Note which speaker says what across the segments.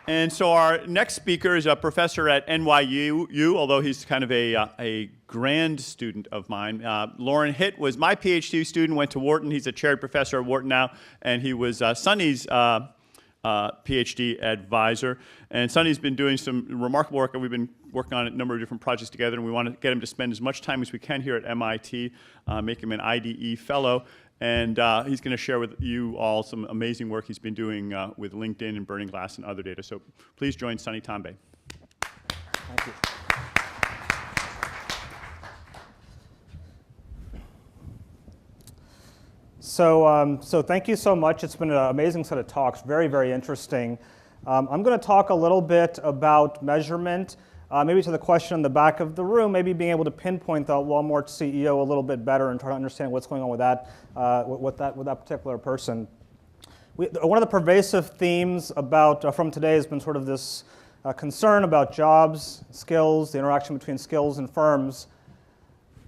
Speaker 1: And so our next speaker is a professor at NYU, although he's kind of a grand student of mine. Lauren Hitt was my PhD student, went to Wharton. He's a chaired professor at Wharton now, and he was Sunny's PhD advisor. And Sunny's been doing some remarkable work, and we've been working on a number of different projects together, and we want to get him to spend as much time as we can here at MIT, make him an IDE fellow. And he's going to share with you all some amazing work he's been doing with LinkedIn and Burning Glass and other data. So please join Sunny Tambe.
Speaker 2: Thank you. So thank you so much. It's been an amazing set of talks, very, very interesting. I'm going to talk a little bit about measurement, maybe to the question in the back of the room, maybe being able to pinpoint the Walmart CEO a little bit better and try to understand what's going on with that, with that particular person. One of the pervasive themes from today has been sort of this concern about jobs, skills, the interaction between skills and firms.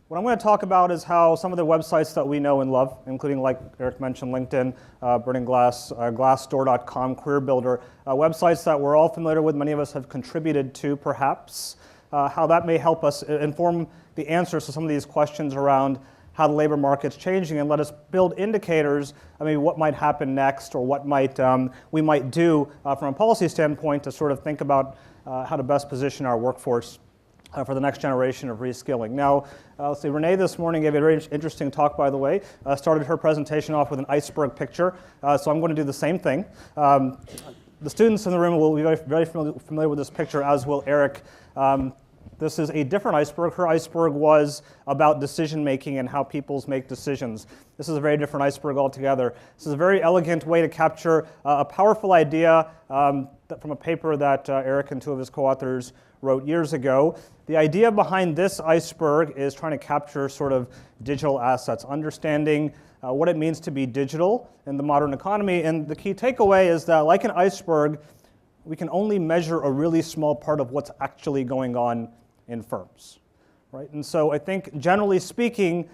Speaker 2: What I'm going to talk about is how some of the websites that we know and love, including, like Eric mentioned, LinkedIn, Burning Glass, Glassdoor.com, CareerBuilder, websites that we're all familiar with, many of us have contributed to perhaps, how that may help us inform the answers to some of these questions around how the labor market's changing, and let us build indicators of maybe what might happen next, or what we might do from a policy standpoint to sort of think about how to best position our workforce for the next generation of reskilling. Now, let's see, Renee this morning gave a very interesting talk, by the way, started her presentation off with an iceberg picture, so I'm going to do the same thing. The students in the room will be very familiar with this picture, as will Eric. This is a different iceberg. Her iceberg was about decision making and how people make decisions. This is a very different iceberg altogether. This is a very elegant way to capture a powerful idea from a paper that Eric and two of his co-authors wrote years ago. The idea behind this iceberg is trying to capture sort of digital assets, understanding what it means to be digital in the modern economy. And the key takeaway is that, like an iceberg, we can only measure a really small part of what's actually going on in firms, right? And so I think, generally speaking,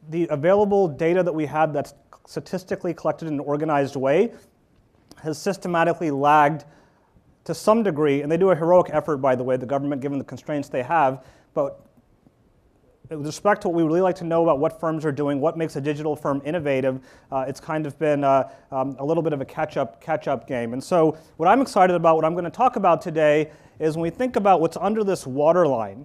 Speaker 2: the available data that we have that's statistically collected in an organized way has systematically lagged to some degree, and they do a heroic effort, by the way, the government, given the constraints they have. But with respect to what we really like to know about what firms are doing, what makes a digital firm innovative, it's kind of been a little bit of a catch-up game. And so what I'm excited about, what I'm going to talk about today, is when we think about what's under this waterline,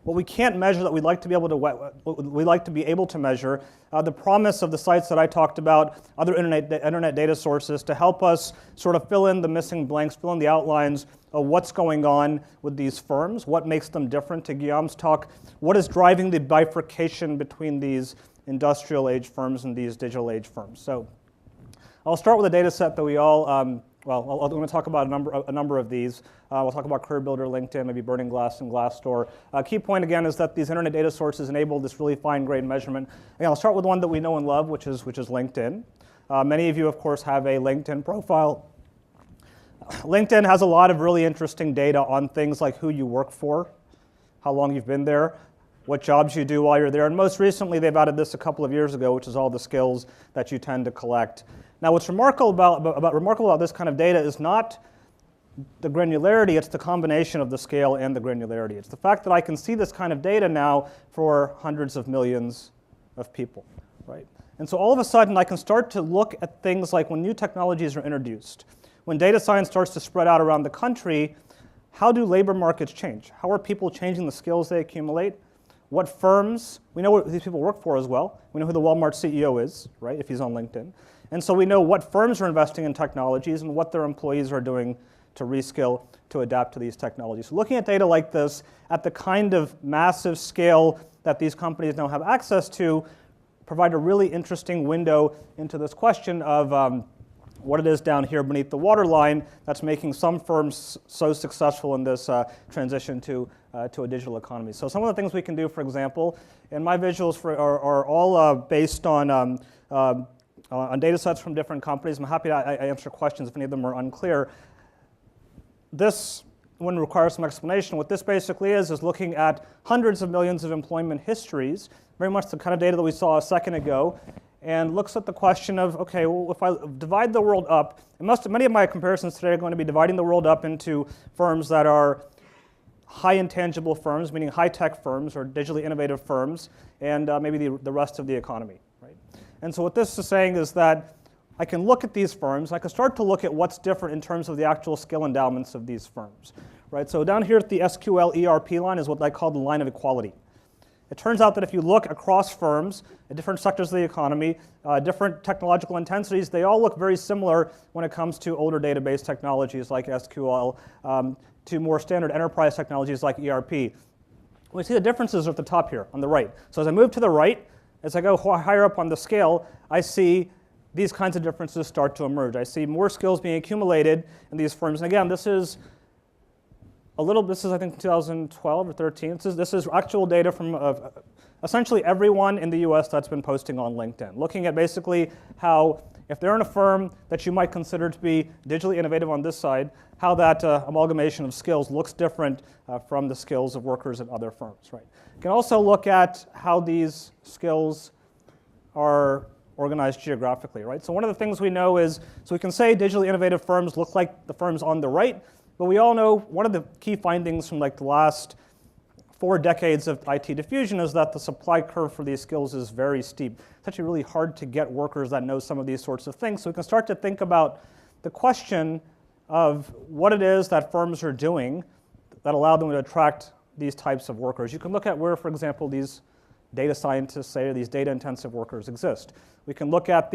Speaker 2: what we can't measure that we'd like to be able to measure, the promise of the sites that I talked about, other internet data sources, to help us sort of fill in the missing blanks, fill in the outlines of what's going on with these firms, what makes them different. To Guillaume's talk, what is driving the bifurcation between these industrial age firms and these digital age firms? So I'll start with a data set that we all, I'm going to talk about a number of these. We'll talk about CareerBuilder, LinkedIn, maybe Burning Glass and Glassdoor. Key point again is that these internet data sources enable this really fine-grained measurement. Again, I'll start with one that we know and love, which is LinkedIn. Many of you, of course, have a LinkedIn profile. LinkedIn has a lot of really interesting data on things like who you work for, how long you've been there, what jobs you do while you're there, and most recently they've added this a couple of years ago, which is all the skills that you tend to collect. Now, what's remarkable about this kind of data is not the granularity, it's the combination of the scale and the granularity. It's the fact that I can see this kind of data now for hundreds of millions of people, right? And so all of a sudden I can start to look at things like when new technologies are introduced, when data science starts to spread out around the country, how do labor markets change? How are people changing the skills they accumulate? What firms? We know what these people work for as well. We know who the Walmart CEO is, right, if he's on LinkedIn. And so we know what firms are investing in technologies and what their employees are doing to reskill, to adapt to these technologies. So looking at data like this at the kind of massive scale that these companies now have access to provide a really interesting window into this question of what it is down here beneath the waterline that's making some firms so successful in this transition to a digital economy. So some of the things we can do, for example, and my visuals are all based on data sets from different companies. I'm happy to answer questions if any of them are unclear. This one requires some explanation. What this basically is looking at hundreds of millions of employment histories, very much the kind of data that we saw a second ago, and looks at the question of, okay, well, if I divide the world up, many of my comparisons today are going to be dividing the world up into firms that are high intangible firms, meaning high-tech firms or digitally innovative firms, and maybe the rest of the economy, right? And so what this is saying is that I can look at these firms, I can start to look at what's different in terms of the actual skill endowments of these firms, right? So down here at the SQL ERP line is what I call the line of equality. It turns out that if you look across firms at different sectors of the economy, different technological intensities, they all look very similar when it comes to older database technologies like SQL, to more standard enterprise technologies like ERP. We see the differences at the top here on the right. So as I move to the right, as I go higher up on the scale, I see these kinds of differences start to emerge. I see more skills being accumulated in these firms. And again, this is I think 2012 or 13. This is actual data from essentially everyone in the US that's been posting on LinkedIn, looking at basically how, if they're in a firm that you might consider to be digitally innovative on this side, how that amalgamation of skills looks different from the skills of workers at other firms, right? You can also look at how these skills are organized geographically, right? So one of the things we know is, so we can say digitally innovative firms look like the firms on the right, but we all know one of the key findings from like the last 4 decades of IT diffusion is that the supply curve for these skills is very steep. It's actually really hard to get workers that know some of these sorts of things. So we can start to think about the question of what it is that firms are doing that allow them to attract these types of workers. You can look at where, for example, these data scientists say, or these data-intensive workers exist. We can look at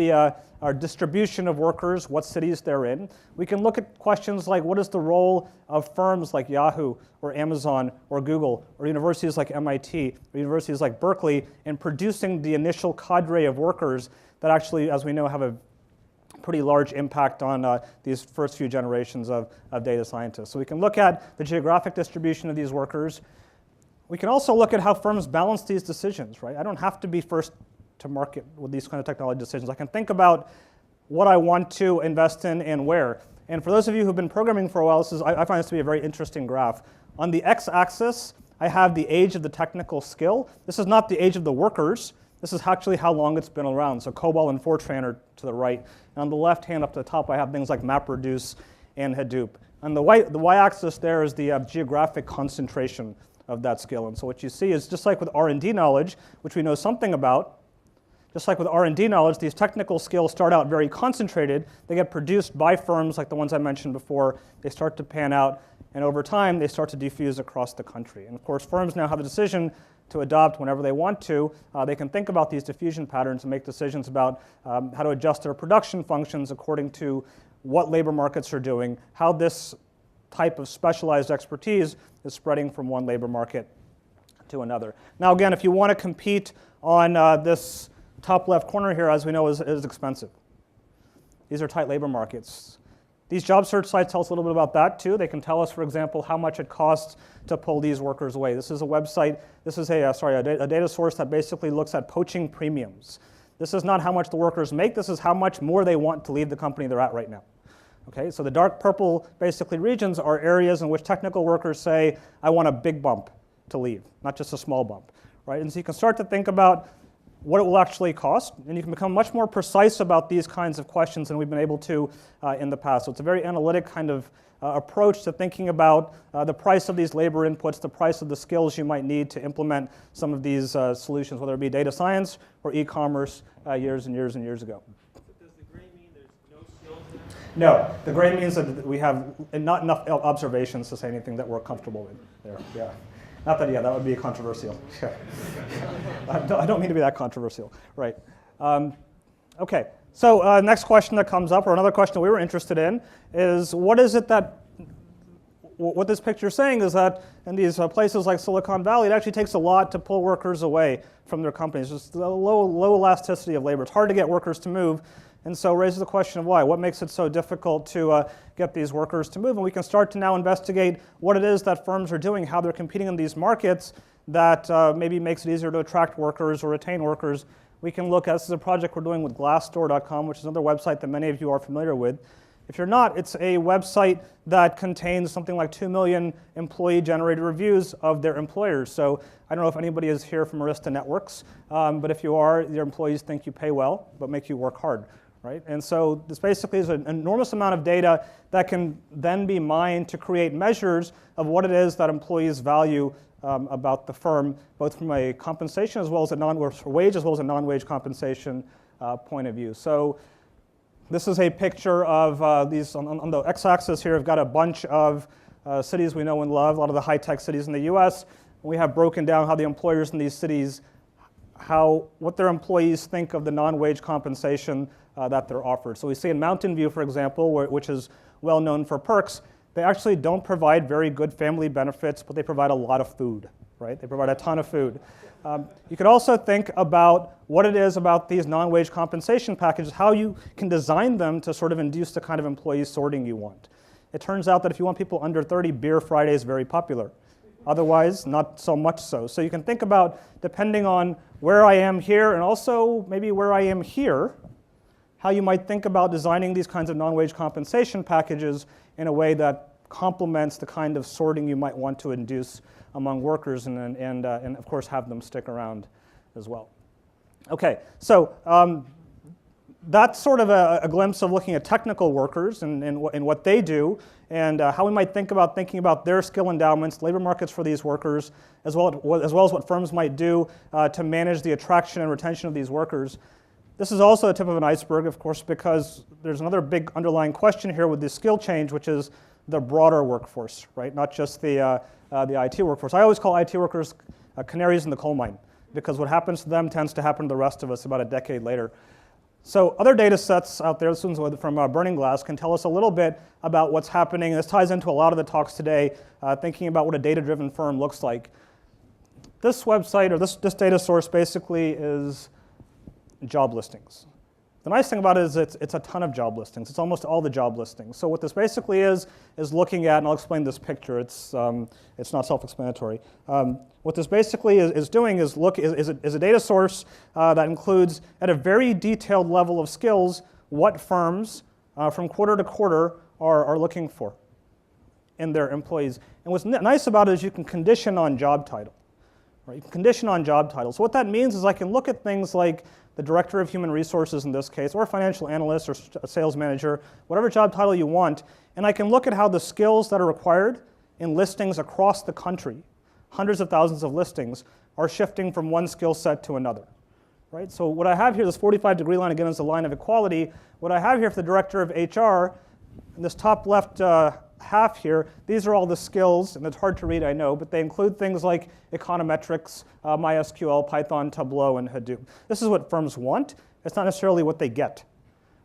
Speaker 2: our distribution of workers, what cities they're in. We can look at questions like what is the role of firms like Yahoo or Amazon or Google or universities like MIT or universities like Berkeley in producing the initial cadre of workers that actually, as we know, have a pretty large impact on these first few generations of data scientists. So we can look at the geographic distribution of these workers. We can also look at how firms balance these decisions, right? I don't have to be first to market with these kind of technology decisions. I can think about what I want to invest in and where. And for those of you who've been programming for a while, I find this to be a very interesting graph. On the x-axis, I have the age of the technical skill. This is not the age of the workers. This is actually how long it's been around. So COBOL and Fortran are to the right. And on the left hand up to the top, I have things like MapReduce and Hadoop. On the y-axis there is the geographic concentration of that skill. And so what you see is just like with R&D knowledge, which we know something about, just like with R&D knowledge, these technical skills start out very concentrated. They get produced by firms like the ones I mentioned before. They start to pan out, and over time, they start to diffuse across the country. And of course, firms now have the decision to adopt whenever they want to. They can think about these diffusion patterns and make decisions about how to adjust their production functions according to what labor markets are doing, how this type of specialized expertise is spreading from one labor market to another. Now again, if you want to compete on this top left corner here, as we know, is expensive. These are tight labor markets. These job search sites tell us a little bit about that too. They can tell us, for example, how much it costs to pull these workers away. This is a website, this is a data source that basically looks at poaching premiums. This is not how much the workers make, this is how much more they want to leave the company they're at right now. Okay, so the dark purple basically regions are areas in which technical workers say, I want a big bump to leave, not just a small bump, right? And so you can start to think about what it will actually cost, and you can become much more precise about these kinds of questions than we've been able to in the past. So it's a very analytic kind of approach to thinking about the price of these labor inputs, the price of the skills you might need to implement some of these solutions, whether it be data science or e-commerce years and years and years ago.
Speaker 3: Does the gray mean there's no skills there?
Speaker 2: No, the gray means that we have not enough observations to say anything that we're comfortable with there. Yeah. Not that, yeah, that would be controversial. I don't mean to be that controversial, right? Okay, so next question that comes up, or another question we were interested in, is what is it that, what this picture is saying is that in these places like Silicon Valley, it actually takes a lot to pull workers away from their companies. Just the low elasticity of labor. It's hard to get workers to move. And so raises the question of why. What makes it so difficult to get these workers to move? And we can start to now investigate what it is that firms are doing, how they're competing in these markets that maybe makes it easier to attract workers or retain workers. We can look at, this is a project we're doing with Glassdoor.com, which is another website that many of you are familiar with. If you're not, it's a website that contains something like 2 million employee-generated reviews of their employers. So I don't know if anybody is here from Arista Networks, but if you are, your employees think you pay well, but make you work hard, right? And so this basically is an enormous amount of data that can then be mined to create measures of what it is that employees value about the firm, both from a compensation as well as a wage as well as a non-wage compensation point of view. So this is a picture of these, on the x-axis here, I've got a bunch of cities we know and love, a lot of the high-tech cities in the US. We have broken down how the employers in these cities, what their employees think of the non-wage compensation that they're offered. So we see in Mountain View, for example, which is well known for perks, they actually don't provide very good family benefits, but they provide a lot of food, right? They provide a ton of food. You could also think about what it is about these non-wage compensation packages, how you can design them to sort of induce the kind of employee sorting you want. It turns out that if you want people under 30, Beer Friday is very popular. Otherwise, not so much so. So you can think about, depending on where I am here and also maybe where I am here, how you might think about designing these kinds of non-wage compensation packages in a way that complements the kind of sorting you might want to induce among workers and of course have them stick around as well. Okay, so that's sort of a glimpse of looking at technical workers and what they do and how we might thinking about their skill endowments, labor markets for these workers, as well as what firms might do to manage the attraction and retention of these workers. This is also the tip of an iceberg, of course, because there's another big underlying question here with the skill change, which is the broader workforce, right? Not just the IT workforce. I always call IT workers canaries in the coal mine, because what happens to them tends to happen to the rest of us about a decade later. So other data sets out there, this one's from Burning Glass, can tell us a little bit about what's happening. This ties into a lot of the talks today, thinking about what a data-driven firm looks like. This website, or this data source, basically is job listings. The nice thing about it is it's a ton of job listings. It's almost all the job listings. So what this basically is looking at, and I'll explain this picture. It's not self-explanatory. What this basically is doing is a data source that includes, at a very detailed level of skills, what firms from quarter to quarter are looking for in their employees. And what's nice about it is you can condition on job title. Right? You can condition on job title. So what that means is I can look at things like the director of human resources in this case, or a financial analyst or a sales manager, whatever job title you want, and I can look at how the skills that are required in listings across the country, hundreds of thousands of listings, are shifting from one skill set to another. Right? So what I have here, this 45-degree line, again, is the line of equality. What I have here for the director of HR, in this top left half here, these are all the skills, and it's hard to read, I know, but they include things like econometrics, MySQL, Python, Tableau, and Hadoop. This is what firms want. It's not necessarily what they get,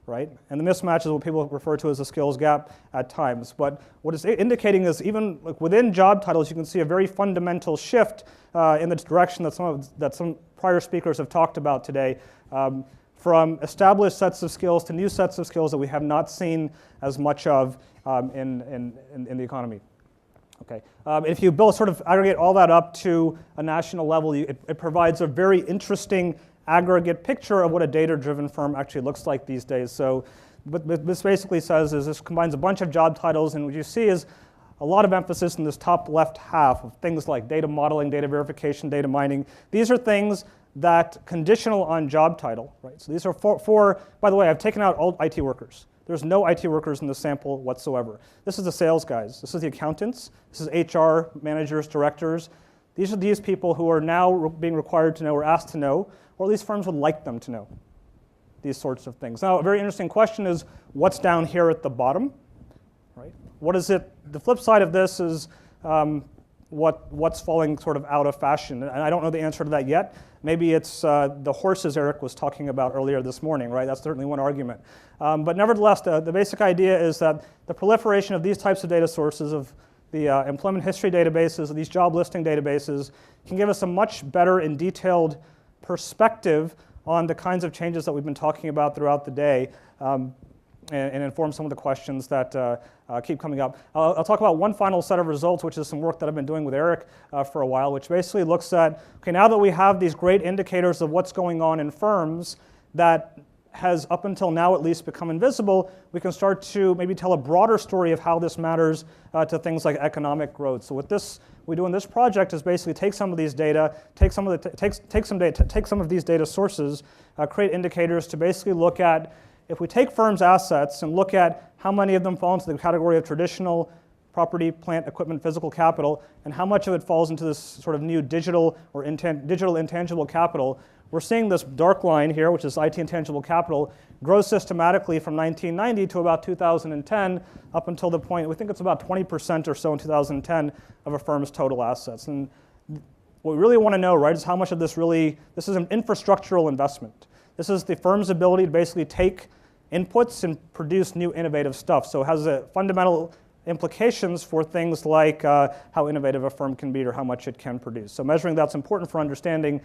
Speaker 2: right? And the mismatch is what people refer to as a skills gap at times. But what it's indicating is even within job titles, you can see a very fundamental shift in the direction that some prior speakers have talked about today, from established sets of skills to new sets of skills that we have not seen as much of in the economy. Okay. If you sort of aggregate all that up to a national level, it provides a very interesting aggregate picture of what a data-driven firm actually looks like these days. So what this basically says is this combines a bunch of job titles, and what you see is a lot of emphasis in this top left half of things like data modeling, data verification, data mining. These are things that conditional on job title, right? So these are for, by the way, I've taken out all IT workers. There's no IT workers in the sample whatsoever. This is the sales guys. This is the accountants. This is HR managers, directors. These are these people who are now being required to know or asked to know, or at least firms would like them to know these sorts of things. Now, a very interesting question is what's down here at the bottom, right? What is it? The flip side of this is what's falling sort of out of fashion, and I don't know the answer to that yet. Maybe it's the horses Eric was talking about earlier this morning, right? That's certainly one argument. But nevertheless, the basic idea is that the proliferation of these types of data sources, of the employment history databases, of these job listing databases, can give us a much better and detailed perspective on the kinds of changes that we've been talking about throughout the day, and inform some of the questions that keep coming up. I'll talk about one final set of results, which is some work that I've been doing with Eric for a while, which basically looks at, okay, now that we have these great indicators of what's going on in firms that has up until now at least become invisible, we can start to maybe tell a broader story of how this matters to things like economic growth. So what we do in this project is basically take some of these data, take some of these data sources, create indicators to basically look at, if we take firms' assets and look at how many of them fall into the category of traditional property, plant, equipment, physical capital, and how much of it falls into this sort of new digital or digital intangible capital, we're seeing this dark line here, which is IT intangible capital, grow systematically from 1990 to about 2010, up until the point, we think it's about 20% or so in 2010 of a firm's total assets. And what we really want to know, right, is how much of this this is an infrastructural investment. This is the firm's ability to basically take inputs and produce new innovative stuff. So it has a fundamental implications for things like how innovative a firm can be or how much it can produce. So measuring that's important for understanding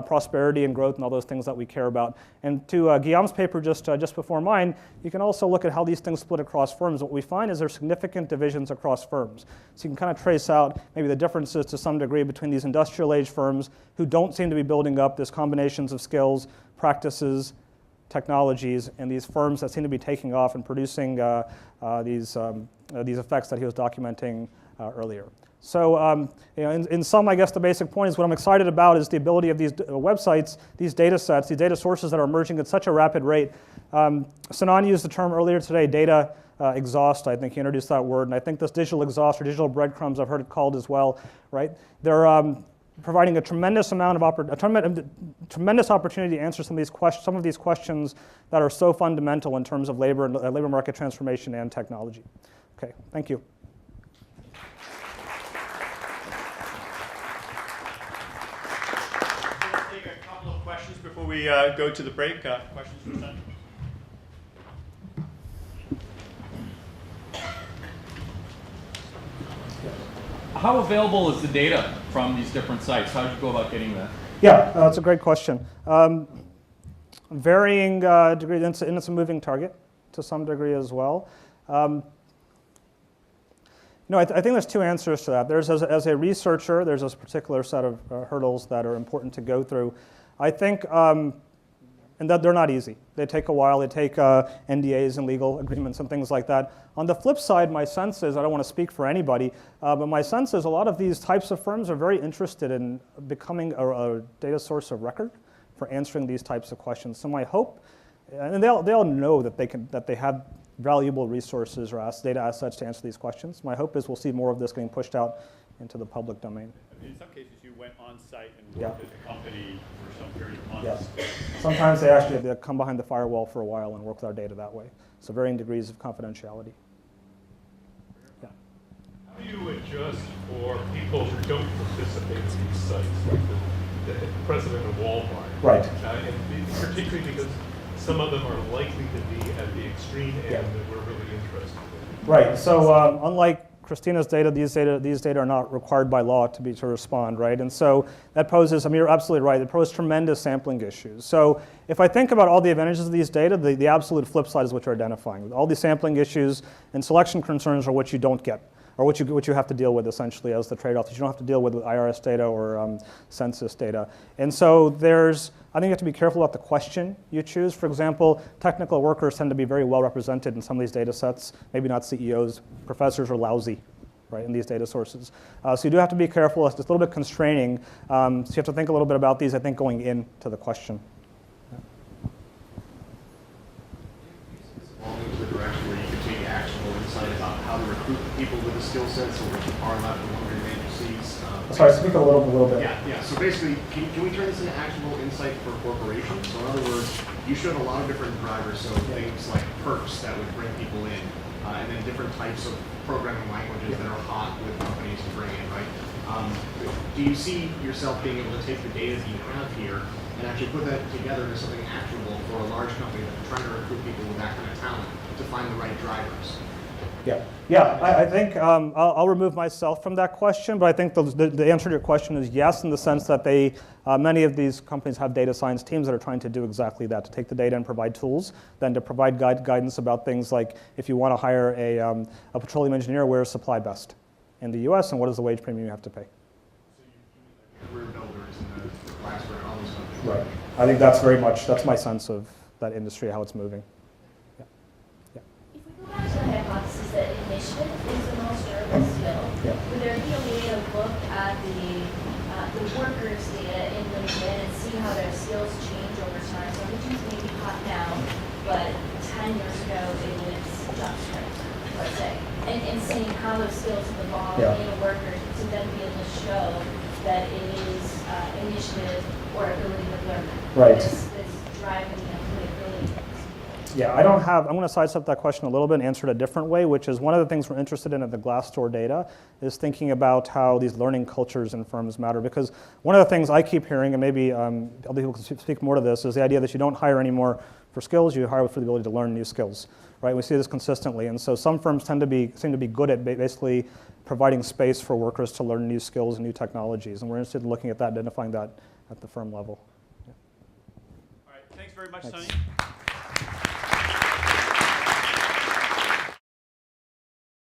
Speaker 2: prosperity and growth and all those things that we care about. And to Guillaume's paper just before mine, you can also look at how these things split across firms. What we find is there's significant divisions across firms. So you can kind of trace out maybe the differences to some degree between these industrial age firms who don't seem to be building up this combinations of skills, practices, technologies, and these firms that seem to be taking off and producing these effects that he was documenting earlier. So in sum, I guess the basic point is what I'm excited about is the ability of these websites, these data sets, these data sources that are emerging at such a rapid rate. Sinan used the term earlier today, data exhaust. I think he introduced that word, and I think this digital exhaust or digital breadcrumbs, I've heard it called as well, right? They're providing a tremendous amount of tremendous opportunity to answer some of these questions that are so fundamental in terms of labor and labor market transformation and technology. Okay, thank you.
Speaker 1: Let's take a couple of questions before we go to the break. Questions from the center?
Speaker 4: How available is the data from these different sites? How did you go about getting that?
Speaker 2: Yeah, that's a great question. Varying degrees, and it's a moving target to some degree as well. I think there's two answers to that. There's, as a researcher, there's a particular set of hurdles that are important to go through. I think, and that they're not easy. They take a while. They take NDAs and legal agreements and things like that. On the flip side, my sense is, I don't want to speak for anybody, but my sense is a lot of these types of firms are very interested in becoming a data source of record for answering these types of questions. So my hope, and they all know that they have valuable resources or data assets to answer these questions. My hope is we'll see more of this getting pushed out into the public domain.
Speaker 1: In some cases, you went on site and worked at the company for some period of months.
Speaker 2: Yes. Sometimes they come behind the firewall for a while and work with our data that way. So varying degrees of confidentiality. Yeah.
Speaker 5: How do you adjust for people who don't participate in these sites, like the president of Walmart?
Speaker 2: Right.
Speaker 5: And particularly because some of them are likely to be at the extreme end that we're really interested in.
Speaker 2: Right. So unlike Christina's data, these data are not required by law to respond, right? And so that poses, I mean, you're absolutely right, it poses tremendous sampling issues. So if I think about all the advantages of these data, the absolute flip side is what you're identifying. All these sampling issues and selection concerns are what you don't get, or what you have to deal with essentially as the trade-off that you don't have to deal with IRS data or census data. And so I think you have to be careful about the question you choose. For example, technical workers tend to be very well represented in some of these data sets, maybe not CEOs. Professors are lousy, right, in these data sources. So you do have to be careful. It's a little bit constraining. So you have to think a little bit about these, I think, going into the question.
Speaker 6: The direction where you can take actionable insight about how to recruit people with the skill sets so which are left from one of your agencies.
Speaker 2: Sorry, speak a little bit.
Speaker 6: Yeah. So basically, can we turn this into actionable insight for corporations? So in other words, you showed a lot of different drivers, so things like perks that would bring people in, and then different types of programming languages that are hot with companies to bring in, right? Do you see yourself being able to take the data that you have here and actually put that together into something actionable for a large company that's trying to recruit people with that kind of talent to find the right drivers?
Speaker 2: Yeah. I think I'll remove myself from that question, but I think the answer to your question is yes, in the sense that many of these companies have data science teams that are trying to do exactly that, to take the data and provide tools, then to provide guidance about things like if you want to hire a petroleum engineer, where is supply best in the U.S. and what is the wage premium you have to pay.
Speaker 6: So career builders and the Glassware and all these companies.
Speaker 2: Right. I think that's my sense of that industry, how it's moving. Yeah. Yeah.
Speaker 7: If we go back to the hypothesis that initiative is the most durable skill, would there be a way to look at the workers' data in LinkedIn and see how their skills change over time? So everything's maybe hot now, but 10 years ago it was JavaScript, let's say, and seeing how those skills have evolved in a worker to then be able to show that it is initiative or ability to learn that's driving the ability.
Speaker 2: Yeah, I don't have, I'm going to sidestep that question a little bit and answer it a different way, which is one of the things we're interested in at the Glassdoor data is thinking about how these learning cultures in firms matter. Because one of the things I keep hearing, and maybe other people can speak more to this, is the idea that you don't hire anymore for skills, you hire for the ability to learn new skills, right? We see this consistently, and so some firms seem to be good at basically providing space for workers to learn new skills and new technologies, and we're interested in looking at that, identifying that at the firm level.
Speaker 1: All right, thanks very much,
Speaker 2: Thanks.
Speaker 1: Sonny.